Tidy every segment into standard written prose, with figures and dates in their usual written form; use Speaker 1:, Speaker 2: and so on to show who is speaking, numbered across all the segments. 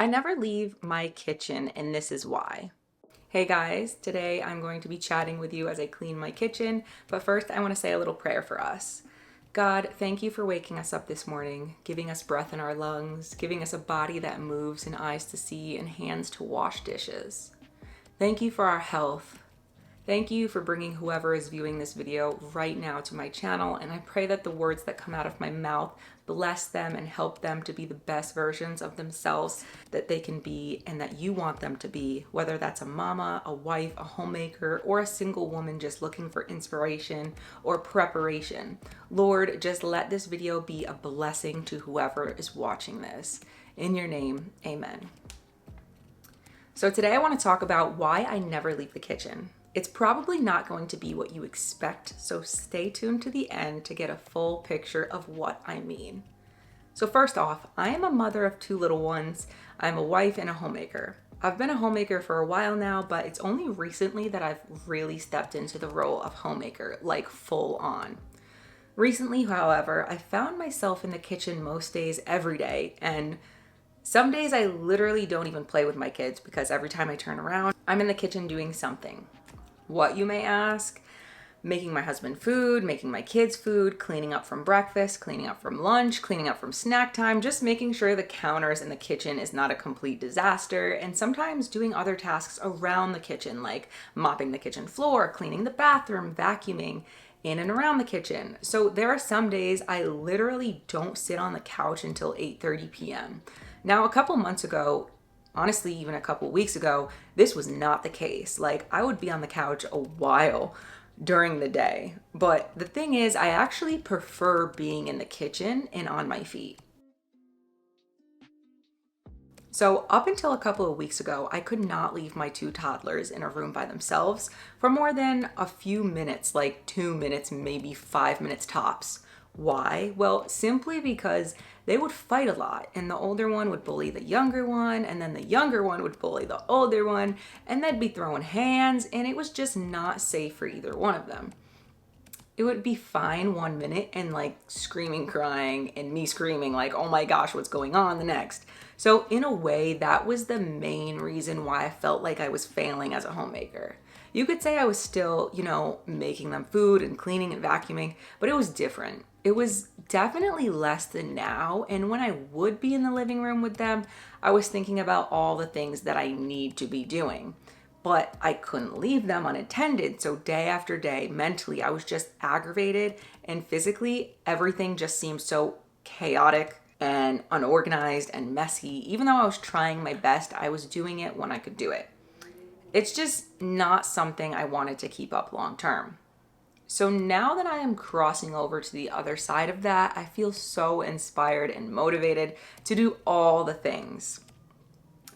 Speaker 1: I never leave my kitchen, and this is why. Hey guys, today I'm going to be chatting with you as I clean my kitchen, but first I want to say a little prayer for us. God, thank you for waking us up this morning, giving us breath in our lungs, giving us a body that moves and eyes to see and hands to wash dishes. Thank you for our health. Thank you for bringing whoever is viewing this video right now to my channel, and I pray that the words that come out of my mouth bless them and help them to be the best versions of themselves that they can be and that you want them to be, whether that's a mama, a wife, a homemaker, or a single woman just looking for inspiration or preparation. Lord, just let this video be a blessing to whoever is watching this. In your name, amen. So today I want to talk about why I never leave the kitchen. It's probably not going to be what you expect, so stay tuned to the end to get a full picture of what I mean. So first off, I am a mother of 2 little ones. I'm a wife and a homemaker. I've been a homemaker for a while now, but it's only recently that I've really stepped into the role of homemaker, like full on. Recently, however, I found myself in the kitchen most days every day, and some days I literally don't even play with my kids because every time I turn around, I'm in the kitchen doing something. What, you may ask? Making my husband food, making my kids food, cleaning up from breakfast, cleaning up from lunch, cleaning up from snack time, just making sure the counters in the kitchen is not a complete disaster, and sometimes doing other tasks around the kitchen, like mopping the kitchen floor, cleaning the bathroom, vacuuming in and around the kitchen. So there are some days I literally don't sit on the couch until 8:30 p.m. Now, a couple months ago, honestly, even a couple weeks ago, this was not the case. Like, I would be on the couch a while during the day. But the thing is, I actually prefer being in the kitchen and on my feet. So up until a couple of weeks ago, I could not leave my 2 toddlers in a room by themselves for more than a few minutes, like 2 minutes, maybe 5 minutes tops. Why? Well, simply because they would fight a lot, and the older one would bully the younger one, and then the younger one would bully the older one, and they'd be throwing hands, and it was just not safe for either one of them. It would be fine 1 minute and like screaming, crying, and me screaming like, oh my gosh, what's going on the next? So in a way, that was the main reason why I felt like I was failing as a homemaker. You could say I was still, making them food and cleaning and vacuuming, but it was different. It was definitely less than now. And when I would be in the living room with them, I was thinking about all the things that I need to be doing. But I couldn't leave them unattended. So day after day, mentally, I was just aggravated, and physically, everything just seemed so chaotic and unorganized and messy. Even though I was trying my best, I was doing it when I could do it. It's just not something I wanted to keep up long term. So now that I am crossing over to the other side of that, I feel so inspired and motivated to do all the things.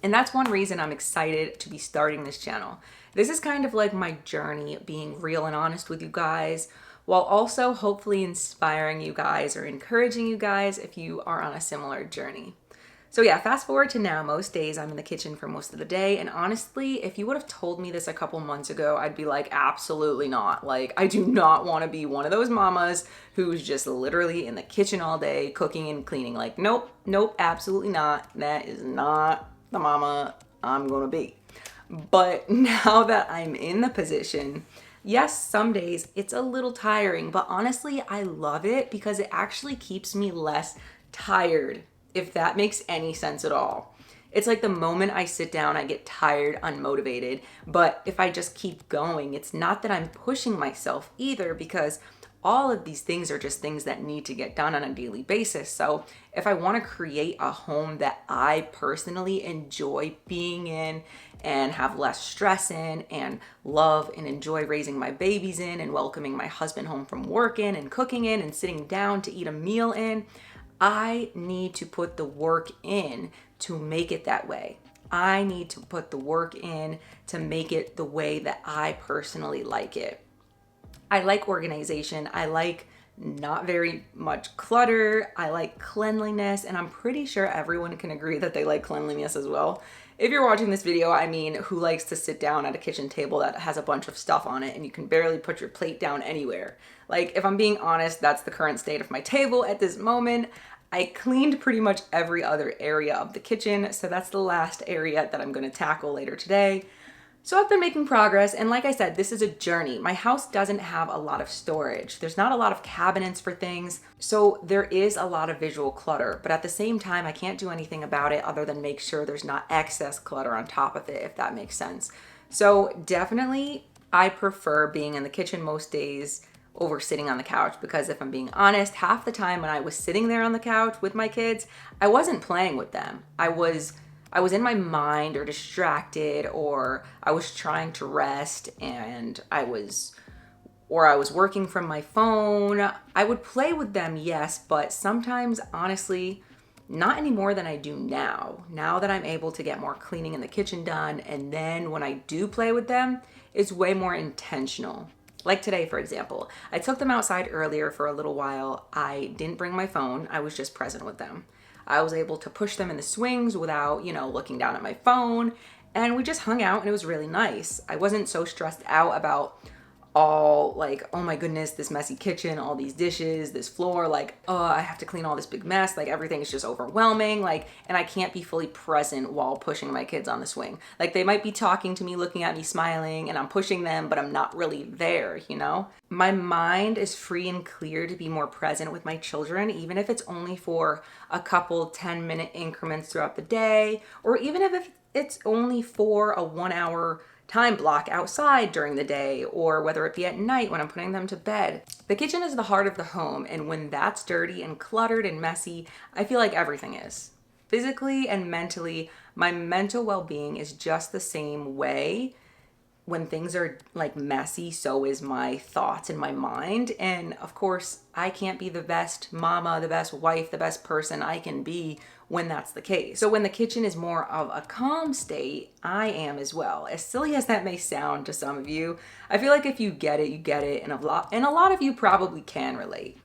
Speaker 1: And that's one reason I'm excited to be starting this channel. This is kind of like my journey, being real and honest with you guys, while also hopefully inspiring you guys or encouraging you guys if you are on a similar journey. So yeah, fast forward to now, most days I'm in the kitchen for most of the day. And honestly, if you would have told me this a couple months ago, I'd be like, absolutely not. Like, I do not want to be one of those mamas who's just literally in the kitchen all day, cooking and cleaning. Like, nope, absolutely not. That is not the mama I'm going to be. But now that I'm in the position, yes, some days it's a little tiring, but honestly, I love it because it actually keeps me less tired, if that makes any sense at all. It's like the moment I sit down, I get tired, unmotivated. But if I just keep going, it's not that I'm pushing myself either, because all of these things are just things that need to get done on a daily basis. So if I want to create a home that I personally enjoy being in and have less stress in and love and enjoy raising my babies in and welcoming my husband home from work in and cooking in and sitting down to eat a meal in, I need to put the work in to make it that way. I need to put the work in to make it the way that I personally like it. I like organization. I like not very much clutter. I like cleanliness, and I'm pretty sure everyone can agree that they like cleanliness as well. If you're watching this video, I mean, who likes to sit down at a kitchen table that has a bunch of stuff on it and you can barely put your plate down anywhere? Like, if I'm being honest, that's the current state of my table at this moment. I cleaned pretty much every other area of the kitchen, so that's the last area that I'm gonna tackle later today. So I've been making progress, and like I said, this is a journey. My house doesn't have a lot of storage. There's not a lot of cabinets for things, so there is a lot of visual clutter, but at the same time, I can't do anything about it other than make sure there's not excess clutter on top of it, if that makes sense. So definitely, I prefer being in the kitchen most days over sitting on the couch, because if I'm being honest, half the time when I was sitting there on the couch with my kids, I wasn't playing with them. I was in my mind or distracted, or I was trying to rest, and I was working from my phone. I would play with them, yes, but sometimes, honestly, not any more than I do now. Now that I'm able to get more cleaning in the kitchen done, and then when I do play with them, it's way more intentional. Like today, for example, I took them outside earlier for a little while. I didn't bring my phone. I was just present with them. I was able to push them in the swings without, looking down at my phone. And we just hung out, and it was really nice. I wasn't so stressed out about all like, oh my goodness, this messy kitchen, all these dishes, this floor, like, oh, I have to clean all this big mess. Like, everything is just overwhelming. Like, and I can't be fully present while pushing my kids on the swing. Like, they might be talking to me, looking at me, smiling, and I'm pushing them, but I'm not really there, My mind is free and clear to be more present with my children, even if it's only for a couple 10-minute increments throughout the day, or even if it's only for a 1 hour time block outside during the day, or whether it be at night when I'm putting them to bed. The kitchen is the heart of the home, and when that's dirty and cluttered and messy, I feel like everything is. Physically and mentally, my mental well-being is just the same way. When things are like messy, so is my thoughts and my mind. And of course, I can't be the best mama, the best wife, the best person I can be when that's the case. So when the kitchen is more of a calm state, I am as well. As silly as that may sound to some of you, I feel like if you get it, you get it. And a lot of you probably can relate.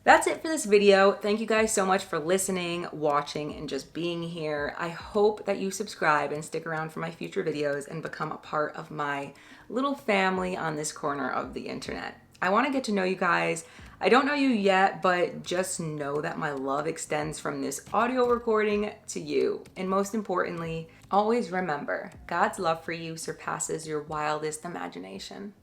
Speaker 1: That's it for this video. Thank you guys so much for listening, watching, and just being here. I hope that you subscribe and stick around for my future videos and become a part of my little family on this corner of the internet. I want to get to know you guys. I don't know you yet, but just know that my love extends from this audio recording to you. And most importantly, always remember, God's love for you surpasses your wildest imagination.